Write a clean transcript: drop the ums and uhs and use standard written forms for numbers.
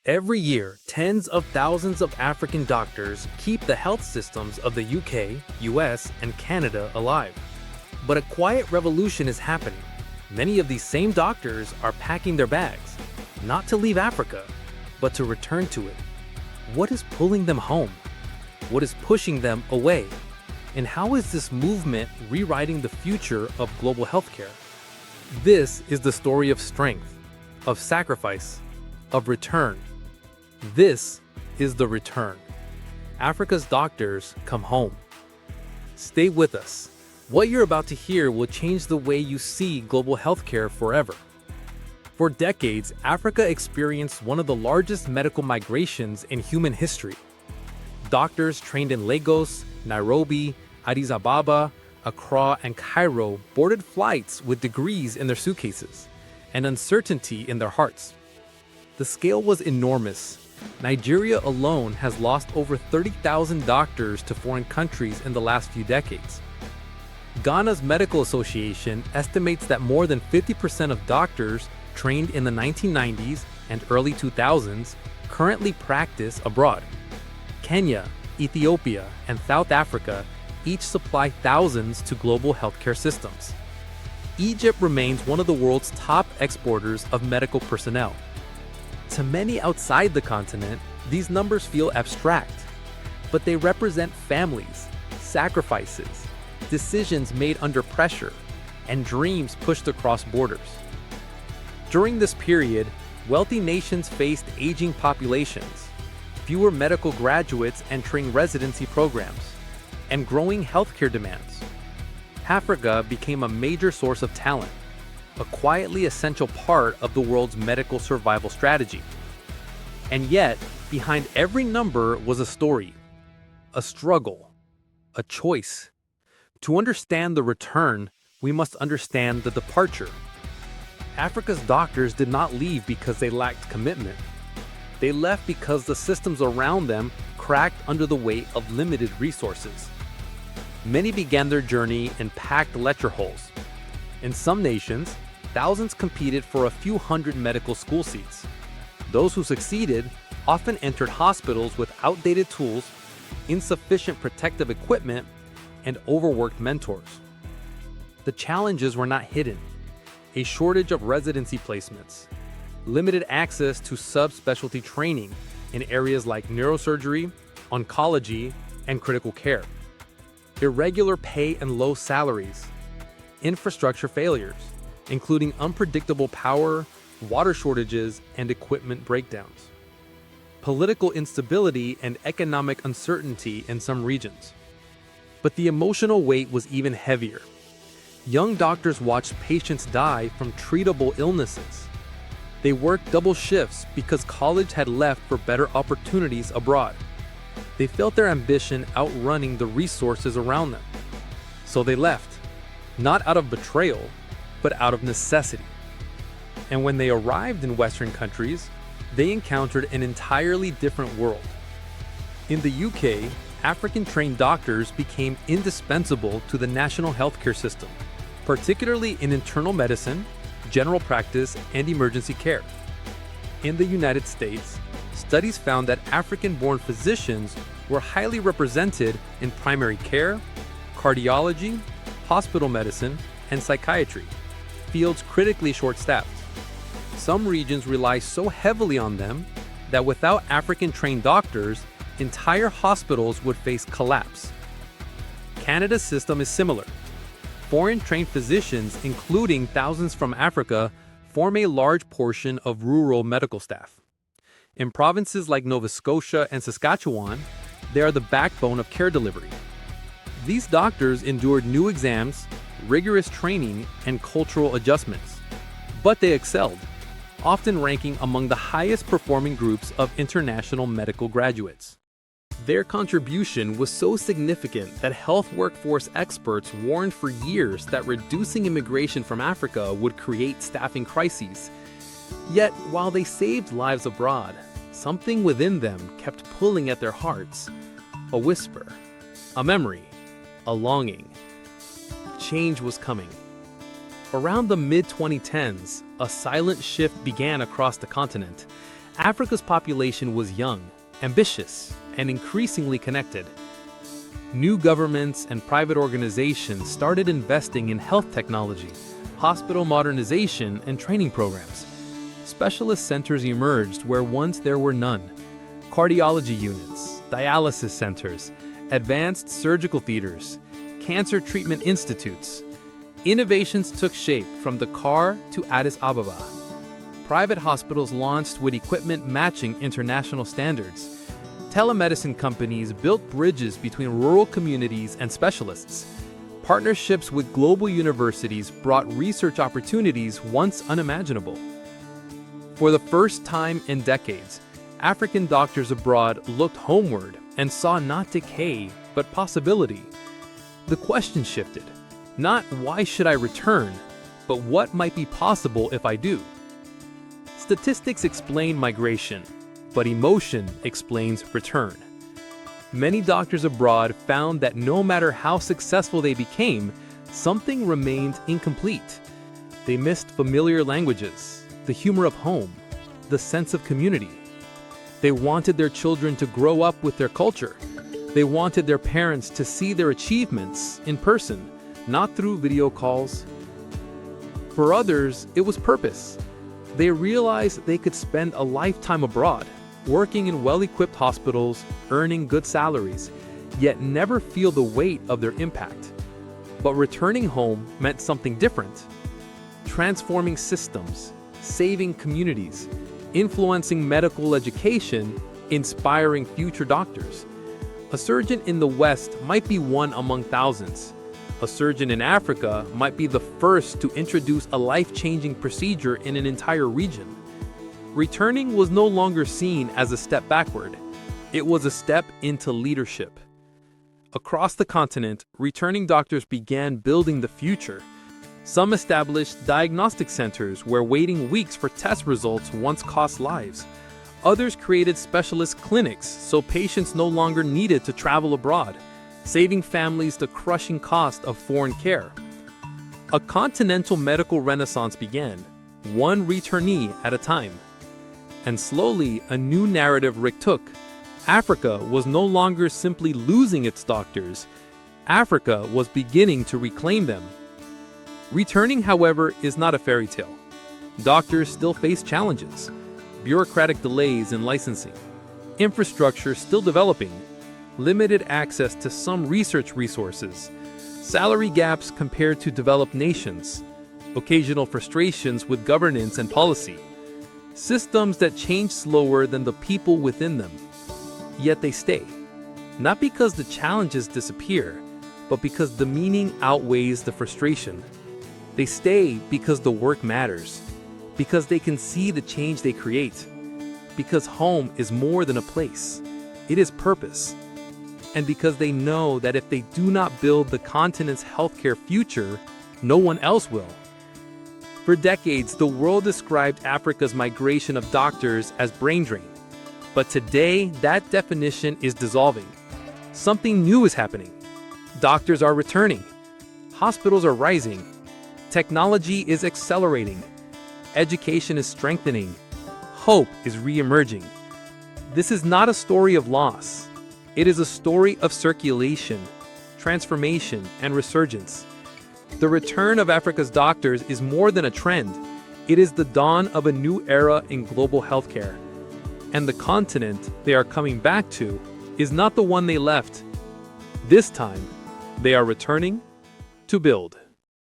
Every year, tens of thousands of African doctors keep the health systems of the UK, US, and Canada alive. But a quiet revolution is happening. Many of these same doctors are packing their bags, not to leave Africa, but to return to it. What is pulling them home? What is pushing them away? And how is this movement rewriting the future of global healthcare? This is the story of strength, of sacrifice, of return. This is the return. Africa's doctors come home. Stay with us. What you're about to hear will change the way you see global healthcare forever. For decades, Africa experienced one of the largest medical migrations in human history. Doctors trained in Lagos, Nairobi, Addis Ababa, Accra, and Cairo boarded flights with degrees in their suitcases and uncertainty in their hearts. The scale was enormous. Nigeria alone has lost over 30,000 doctors to foreign countries in the last few decades. Ghana's Medical Association estimates that more than 50% of doctors trained in the 1990s and early 2000s currently practice abroad. Kenya, Ethiopia, and South Africa each supply thousands to global healthcare systems. Egypt remains one of the world's top exporters of medical personnel. To many outside the continent, these numbers feel abstract, but they represent families, sacrifices, decisions made under pressure, and dreams pushed across borders. During this period, wealthy nations faced aging populations, fewer medical graduates entering residency programs, and growing healthcare demands. Africa became a major source of talent, a quietly essential part of the world's medical survival strategy. And yet, behind every number was a story, a struggle, a choice. To understand the return, we must understand the departure. Africa's doctors did not leave because they lacked commitment. They left because the systems around them cracked under the weight of limited resources. Many began their journey in packed lecture halls. In some nations, thousands competed for a few hundred medical school seats. Those who succeeded often entered hospitals with outdated tools, insufficient protective equipment, and overworked mentors. The challenges were not hidden. A shortage of residency placements, limited access to subspecialty training in areas like neurosurgery, oncology, and critical care, irregular pay and low salaries, infrastructure failures, including unpredictable power, water shortages, and equipment breakdowns, political instability and economic uncertainty in some regions. But the emotional weight was even heavier. Young doctors watched patients die from treatable illnesses. They worked double shifts because college had left for better opportunities abroad. They felt their ambition outrunning the resources around them. So they left, not out of betrayal, but out of necessity. And when they arrived in Western countries, they encountered an entirely different world. In the UK, African-trained doctors became indispensable to the national healthcare system, particularly in internal medicine, general practice, and emergency care. In the United States, studies found that African-born physicians were highly represented in primary care, cardiology, hospital medicine, and psychiatry, fields critically short-staffed. Some regions rely so heavily on them that without African-trained doctors, entire hospitals would face collapse. Canada's system is similar. Foreign-trained physicians, including thousands from Africa, form a large portion of rural medical staff. In provinces like Nova Scotia and Saskatchewan, they are the backbone of care delivery. These doctors endured new exams, rigorous training, and cultural adjustments. But they excelled, often ranking among the highest performing groups of international medical graduates. Their contribution was so significant that health workforce experts warned for years that reducing immigration from Africa would create staffing crises. Yet, while they saved lives abroad, something within them kept pulling at their hearts. A whisper, a memory, a longing. Change was coming. Around the mid-2010s, a silent shift began across the continent. Africa's population was young, ambitious, and increasingly connected. New governments and private organizations started investing in health technology, hospital modernization, and training programs. Specialist centers emerged where once there were none. Cardiology units, dialysis centers, advanced surgical theaters, cancer treatment institutes. Innovations took shape from Dakar to Addis Ababa. Private hospitals launched with equipment matching international standards. Telemedicine companies built bridges between rural communities and specialists. Partnerships with global universities brought research opportunities once unimaginable. For the first time in decades, African doctors abroad looked homeward and saw not decay, but possibility. The question shifted. Not why should I return, but what might be possible if I do. Statistics explain migration, but emotion explains return. Many doctors abroad found that no matter how successful they became, something remained incomplete. They missed familiar languages, the humor of home, the sense of community. They wanted their children to grow up with their culture. They wanted their parents to see their achievements in person, not through video calls. For others, it was purpose. They realized they could spend a lifetime abroad, working in well-equipped hospitals, earning good salaries, yet never feel the weight of their impact. But returning home meant something different. Transforming systems, saving communities, influencing medical education, inspiring future doctors. A surgeon in the West might be one among thousands. A surgeon in Africa might be the first to introduce a life-changing procedure in an entire region. Returning was no longer seen as a step backward. It was a step into leadership. Across the continent, returning doctors began building the future. Some established diagnostic centers where waiting weeks for test results once cost lives. Others created specialist clinics so patients no longer needed to travel abroad, saving families the crushing cost of foreign care. A continental medical renaissance began, one returnee at a time. And slowly, a new narrative retook. Africa was no longer simply losing its doctors. Africa was beginning to reclaim them. Returning, however, is not a fairy tale. Doctors still face challenges. Bureaucratic delays in licensing. Infrastructure still developing. Limited access to some research resources. Salary gaps compared to developed nations. Occasional frustrations with governance and policy. Systems that change slower than the people within them. Yet they stay. Not because the challenges disappear, but because the meaning outweighs the frustration. They stay because the work matters. Because they can see the change they create. Because home is more than a place. It is purpose. And because they know that if they do not build the continent's healthcare future, no one else will. For decades, the world described Africa's migration of doctors as brain drain. But today, that definition is dissolving. Something new is happening. Doctors are returning. Hospitals are rising. Technology is accelerating. Education is strengthening. Hope is re-emerging. This is not a story of loss. It is a story of circulation, transformation, and resurgence. The return of Africa's doctors is more than a trend. It is the dawn of a new era in global healthcare. And the continent they are coming back to is not the one they left. This time, they are returning to build.